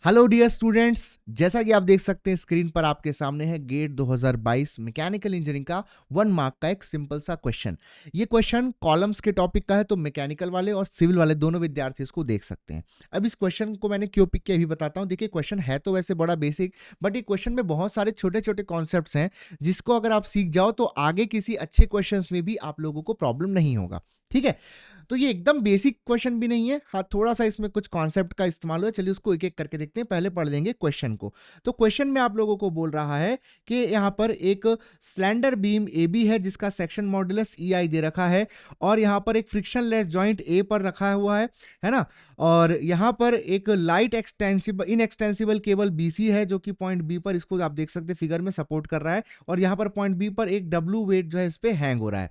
Hello dear students, जैसा कि आप देख सकते हैं स्क्रीन पर आपके सामने है गेट 2022 मैकेनिकल इंजीनियरिंग का 1 मार्क का एक सिंपल सा क्वेश्चन। ये क्वेश्चन कॉलम्स के टॉपिक का है, तो मैकेनिकल वाले और सिविल वाले दोनों विद्यार्थी इसको देख सकते हैं। अब इस क्वेश्चन को मैंने क्यों पिक किया भी बताता हूँ। देखिए, क्वेश्चन है तो वैसे बड़ा बेसिक, बट ये क्वेश्चन में बहुत सारे छोटे छोटे कॉन्सेप्ट्स हैं जिसको अगर आप सीख जाओ तो आगे किसी अच्छे क्वेश्चन में भी आप लोगों को प्रॉब्लम नहीं होगा। ठीक है, तो ये एकदम बेसिक क्वेश्चन भी नहीं है, हाँ थोड़ा सा इसमें कुछ कॉन्सेप्ट का इस्तेमाल हुआ। चलिए उसको एक एक करके देखते हैं। पहले पढ़ लेंगे क्वेश्चन को। तो क्वेश्चन में आप लोगों को बोल रहा है कि यहाँ पर एक स्लैंडर बीम ए बी है जिसका सेक्शन मॉडुलस ई आई दे रखा है, और यहाँ पर एक फ्रिक्शनलेस जॉइंट ए पर रखा हुआ है ना। और यहाँ पर एक light extensible inextensible cable B C है जो कि पॉइंट बी पर, इसको आप देख सकते हैं फिगर में, सपोर्ट कर रहा है। और यहाँ पर पॉइंट बी पर एक डब्ल्यू वेट जो है इस पे हैंग हो रहा है।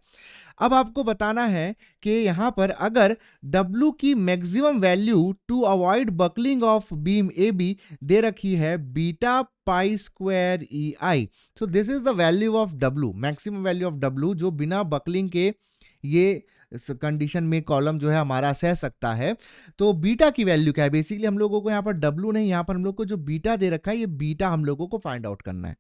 अब आपको बताना है कि यहां पर अगर W की maximum value to avoid buckling of beam A B दे रखी है beta pi square E I. So this is the value of W, maximum value of W जो बिना बकलिंग के ये कंडीशन में कॉलम जो है हमारा सह सकता है। तो बीटा की वैल्यू क्या है? बेसिकली हम लोगों को यहाँ पर W नहीं, यहाँ पर हम लोग को जो बीटा दे रखा है ये बीटा हम लोगों को फाइंड आउट करना है।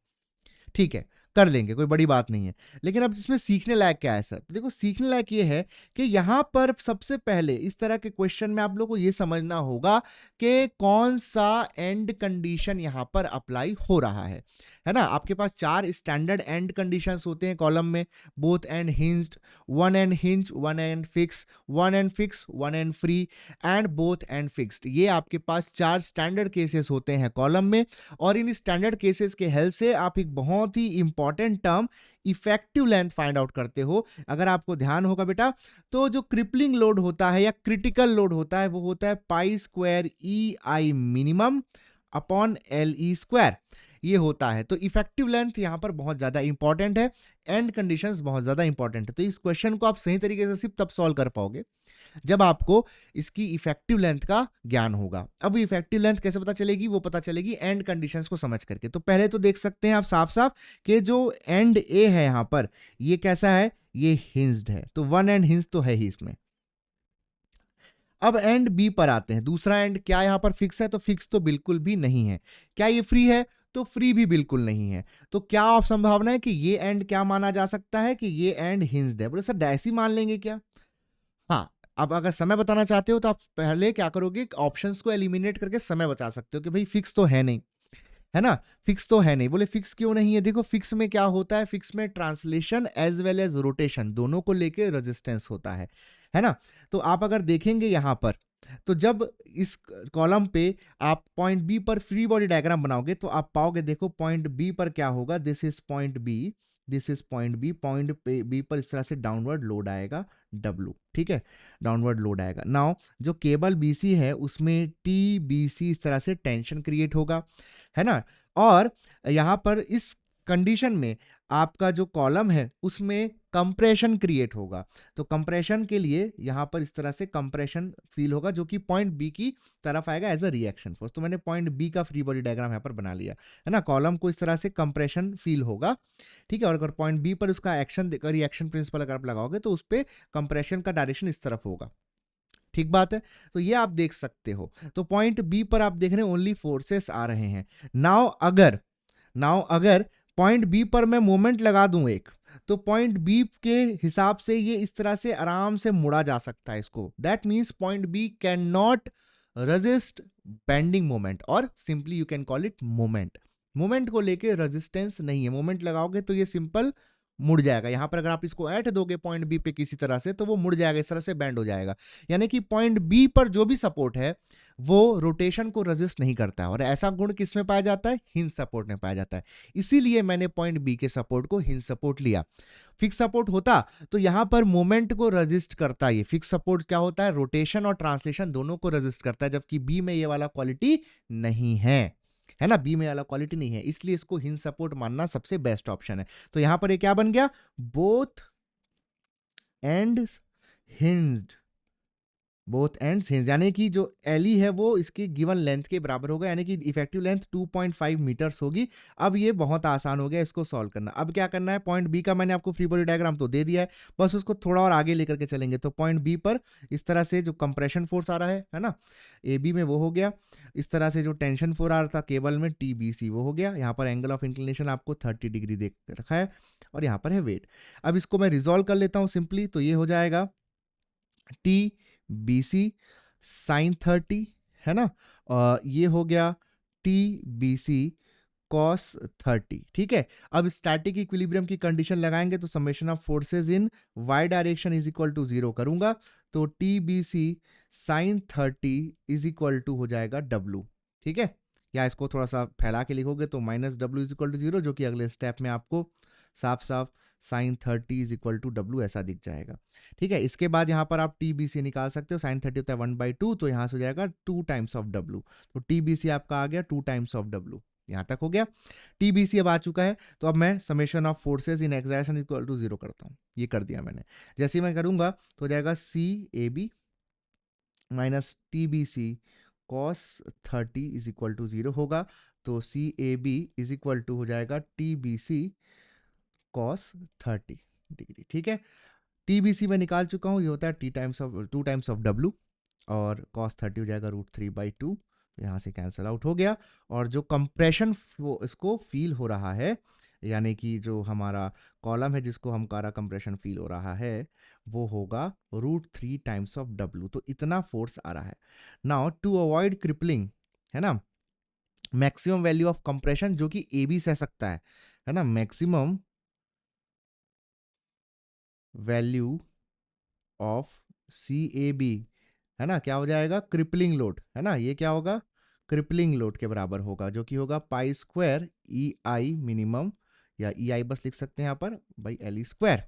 ठीक है, कर लेंगे, कोई बड़ी बात नहीं है। लेकिन अब इसमें सीखने लायक क्या है सर? तो देखो, सीखने लायक ये है कि यहां पर सबसे पहले इस तरह के क्वेश्चन में आप लोग को ये समझना होगा कि कौन सा एंड कंडीशन यहां पर अप्लाई हो रहा है ना। आपके पास 4 स्टैंडर्ड एंड कंडीशंस होते हैं कॉलम में। Both and hinged, one and hinge, one and fix, one and fix, one and free and both and fixed. ये आपके पास 4 स्टैंडर्ड केसेस होते हैं कॉलम में। और इन स्टैंडर्ड केसेस के हेल्प से आप एक बहुत ही important term effective length find out करते हो। अगर आपको ध्यान होगा बेटा, तो जो क्रिपलिंग लोड होता है या क्रिटिकल लोड होता है वो होता है पाई square E I minimum upon L E square, ये होता है। तो इफेक्टिव लेंथ यहां पर बहुत ज्यादा इंपॉर्टेंट है, एंड कंडीशंस बहुत ज्यादा इंपॉर्टेंट है। तो इस क्वेश्चन को आप सही तरीके से सिर्फ तब सॉल्व कर पाओगे जब आपको इसकी इफेक्टिव लेंथ का ज्ञान होगा। अब इफेक्टिव लेंथ कैसे पता चलेगी? वो पता चलेगी एंड कंडीशंस को समझ करके। तो पहले तो देख सकते हैं आप साफ साफ कि जो एंड ए है यहां पर, ये कैसा है? ये हिंज्ड है, तो वन एंड हिंज तो है ही इसमें। अब एंड बी पर आते हैं। दूसरा एंड क्या यहां पर फिक्स है? तो फिक्स तो बिल्कुल भी नहीं है। क्या ये फ्री है? तो फ्री भी बिल्कुल नहीं है। तो क्या आप संभावना है कि ये एंड क्या माना जा सकता है कि ये एंड हिंज्ड है? बोले सर ऐसी मान लेंगे क्या? हाँ, अब अगर समय बताना चाहते हो तो आप पहले क्या करोगे, ऑप्शंस को एलिमिनेट करके समय बता सकते हो कि भाई फिक्स तो है नहीं, है ना। फिक्स तो है नहीं। बोले फिक्स क्यों नहीं है? देखो, फिक्स में क्या होता है, फिक्स में translation as well as rotation दोनों को लेके रेजिस्टेंस होता है ना। तो आप अगर देखेंगे यहां पर, तो जब इस कॉलम पे आप पॉइंट बी पर फ्री बॉडी डायग्राम बनाओगे तो आप पाओगे, देखो पॉइंट बी पर क्या होगा, this is point B, this is point B. Point B पर इस तरह से डाउनवर्ड लोड आएगा W, ठीक है, डाउनवर्ड लोड आएगा। नाउ जो केबल BC है उसमें TBC इस तरह से टेंशन क्रिएट होगा, है ना। और यहां पर इस कंडीशन में आपका जो कॉलम है उसमें कंप्रेशन क्रिएट होगा। तो कंप्रेशन के लिए यहां पर इस तरह से कंप्रेशन फील होगा जो कि पॉइंट बी की तरफ आएगा एज अ रिएक्शन फोर्स। तो मैंने पॉइंट बी का फ्री बॉडी डायग्राम यहां पर बना लिया, है ना। कॉलम को इस तरह से कंप्रेशन फील होगा, ठीक है। और अगर पॉइंट बी पर उसका एक्शन देकर रिएक्शन प्रिंसिपल अगर आप लगाओगे तो उस पर कंप्रेशन का डायरेक्शन इस तरफ होगा, ठीक बात है। तो ये आप देख सकते हो। तो पॉइंट बी पर आप देख रहे हैं ओनली फोर्सेस आ रहे हैं। नाउ अगर पॉइंट बी पर मैं मोमेंट लगा दूं एक, तो पॉइंट बी के हिसाब से ये इस तरह से आराम से मुड़ा जा सकता है इसको। That means point B can not resist bending moment, और simply you can call it moment. Moment को लेके रेजिस्टेंस नहीं है। मोमेंट लगाओगे तो ये सिंपल मुड़ जाएगा। यहां पर अगर आप इसको ऐट दोगे पॉइंट बी पे किसी तरह से, तो वो मुड़ जाएगा, इस तरह से बैंड हो जाएगा। यानी कि पॉइंट बी पर जो भी सपोर्ट है वो रोटेशन को रेजिस्ट नहीं करता है। और ऐसा गुण किस में पाया जाता है? हिंज सपोर्ट में पाया जाता है। इसीलिए मैंने पॉइंट बी के सपोर्ट को हिंज सपोर्ट लिया। फिक्स सपोर्ट होता तो यहां पर मोमेंट को रेजिस्ट करता। ये फिक्स सपोर्ट क्या होता है? रोटेशन और ट्रांसलेशन दोनों को रेजिस्ट करता है, जबकि बी में ये वाला क्वालिटी नहीं है ना। बी में वाला क्वालिटी नहीं है, इसलिए इसको हिंज सपोर्ट मानना सबसे बेस्ट ऑप्शन है। तो यहां पर ये क्या बन गया? Both and hinged both ends hinge, यानी कि जो एली है वो इसकी गिवन लेंथ के बराबर होगा, यानी कि इफेक्टिव लेंथ 2.5 मीटर्स होगी। अब ये बहुत आसान हो गया इसको सॉल्व करना। अब क्या करना है, पॉइंट बी का मैंने आपको फ्री बॉडी डायग्राम तो दे दिया है, बस उसको थोड़ा और आगे लेकर के चलेंगे। तो पॉइंट बी पर इस तरह से जो कंप्रेशन फोर्स आ रहा है ना, ए बी में वो हो गया। इस तरह से जो टेंशन फोर्स आ रहा था केबल में टी बी सी, वो हो गया। यहाँ पर एंगल ऑफ इंक्लिनेशन आपको 30 डिग्री दे रखा है और यहाँ पर है वेट। अब इसको मैं रिजॉल्व कर लेता हूँ सिंपली, तो ये हो जाएगा टी बी सी साइन 30, है ना, ये हो गया टी बी सी कॉस 30। ठीक है, अब स्टैटिक इक्विलिब्रियम की कंडीशन लगाएंगे तो summation of forces in Y direction is equal to 0 करूंगा, तो T B C sine 30 is equal to हो जाएगा डब्लू। ठीक है, या इसको थोड़ा सा फैला के लिखोगे तो minus W is equal to 0, जो कि अगले स्टेप में आपको साफ साफ sine 30 is equal to W ऐसा दिख जाएगा। ठीक है, इसके बाद यहाँ पर आप टी बी सी निकाल सकते हो, साइन 30 होता है 1/2, तो यहाँ से हो जाएगा 2 टाइम्स ऑफ डब्ल्यू। तो टी बी सी आपका आ गया 2 टाइम्स ऑफ डब्ल्यू। यहाँ तक हो गया, टी बी सी अब आ चुका है। तो अब मैं summation of forces in excitation equal to 0 करता हूँ, ये कर दिया मैंने। जैसे ही मैं करूंगा तो हो जाएगा C A B minus T B C cos 30 is equal to 0 होगा। तो C A B is equal to हो जाएगा T B C cos 30 degree. ठीक है, टी बी सी में निकाल चुका हूँ, ये होता है T times of 2 times of W, और कॉस 30 हो जाएगा √3/2, यहाँ से कैंसिल आउट हो गया। और जो कंप्रेशन इसको फील हो रहा है, यानी कि जो हमारा कॉलम है जिसको हम कारा कंप्रेशन फील हो रहा है, वो होगा √3 टाइम्स ऑफ डब्ल्यू। तो इतना फोर्स आ रहा है। नाउ टू अवॉइड क्रिपलिंग, है ना, मैक्सिमम वैल्यू ऑफ कंप्रेशन जो कि ए बी सह सकता है ना, maximum value of C A B, है ना, क्या हो जाएगा, क्रिपलिंग लोड, है ना, ये क्या होगा, क्रिपलिंग लोड के बराबर होगा, जो कि होगा पाई स्क्वायर ई आई मिनिमम, या ई आई बस लिख सकते हैं यहाँ पर, बाई एल ई स्क्वायर,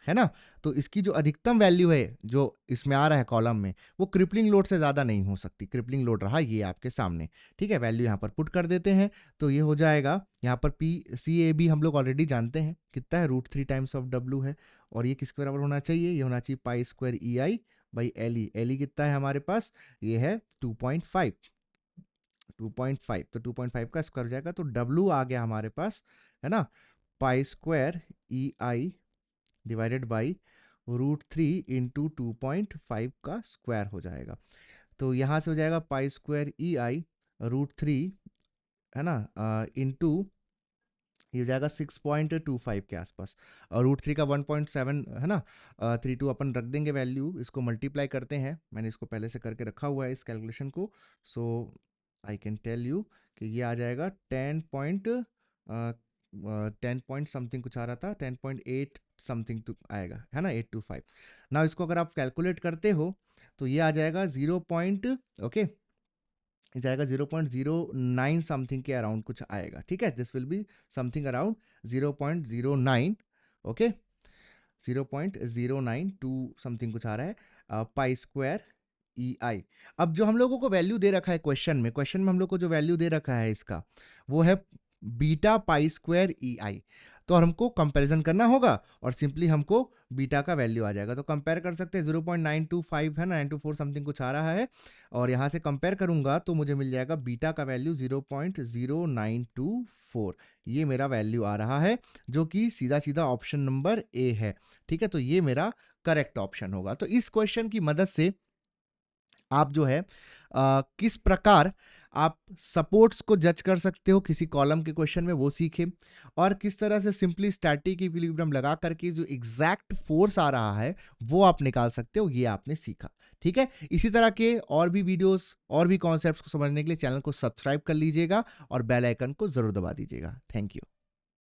है ना। तो इसकी जो अधिकतम वैल्यू है जो इसमें आ रहा है कॉलम में, वो क्रिपलिंग लोड से ज़्यादा नहीं हो सकती। क्रिपलिंग लोड रहा ये आपके सामने। ठीक है, वैल्यू यहाँ पर पुट कर देते हैं, तो ये हो जाएगा यहाँ पर पी सी ए बी हम लोग ऑलरेडी जानते हैं कितना है, √3 टाइम्स ऑफ डब्ल्यू है। और ये किसके बराबर होना चाहिए, ये होना चाहिए पाई square E I by L E. L E कितना है हमारे पास, ये है 2.5। 2.5 तो 2.5 का स्क्वायर हो जाएगा, तो डब्ल्यू आ गया हमारे पास, है ना, पाई square E I divided by √3 into 2.5 का स्क्वायर हो जाएगा। तो यहाँ से हो जाएगा पाई स्क्वायर ई आई √3, है ना, इंटू ये हो जाएगा 6.25 के आसपास, और √3 का 1.7, है ना, 32 अपन रख देंगे वैल्यू, इसको मल्टीप्लाई करते हैं, मैंने इसको पहले से करके रखा हुआ है इस कैलकुलेशन को। सो आई कैन टेल यू कि ये आ जाएगा 10 पॉइंट समथिंग कुछ आ रहा था, 10.8 समथिंग आएगा, है ना, 825। ना इसको अगर आप कैलकुलेट करते हो तो ये आ जाएगा 0. ओके, जाएगा 0.09 समथिंग के अराउंड कुछ आएगा। ठीक है, this will be something around 0.09। Okay, 0.092 something कुछ आ रहा है, पाई स्क्वायर ई आई। अब जो हम लोगों को वैल्यू दे रखा है क्वेश्चन में हम लोग को जो वैल्यू दे रखा है इसका, वो है बीटा पाई स्क्वायर ई आई। तो हमको कंपैरिजन करना होगा और सिंपली हमको बीटा का वैल्यू आ जाएगा। तो कंपेयर कर सकते हैं, 0.925 है ना, 924 समथिंग कुछ आ रहा है, और यहाँ से कंपेयर करूंगा तो मुझे मिल जाएगा बीटा का वैल्यू 0.0924। ये मेरा वैल्यू आ रहा है, जो कि सीधा सीधा ऑप्शन नंबर ए है। ठीक है, तो ये मेरा करेक्ट ऑप्शन होगा। तो इस क्वेश्चन की मदद से आप जो है किस प्रकार आप सपोर्ट्स को जज कर सकते हो किसी कॉलम के क्वेश्चन में, वो सीखे, और किस तरह से सिंपली स्टैटिक इक्विलिब्रियम लगा करके जो एग्जैक्ट फोर्स आ रहा है वो आप निकाल सकते हो, ये आपने सीखा। ठीक है, इसी तरह के और भी वीडियोस और भी कॉन्सेप्ट्स को समझने के लिए चैनल को सब्सक्राइब कर लीजिएगा और बेल आइकन को जरूर दबा दीजिएगा। Thank you.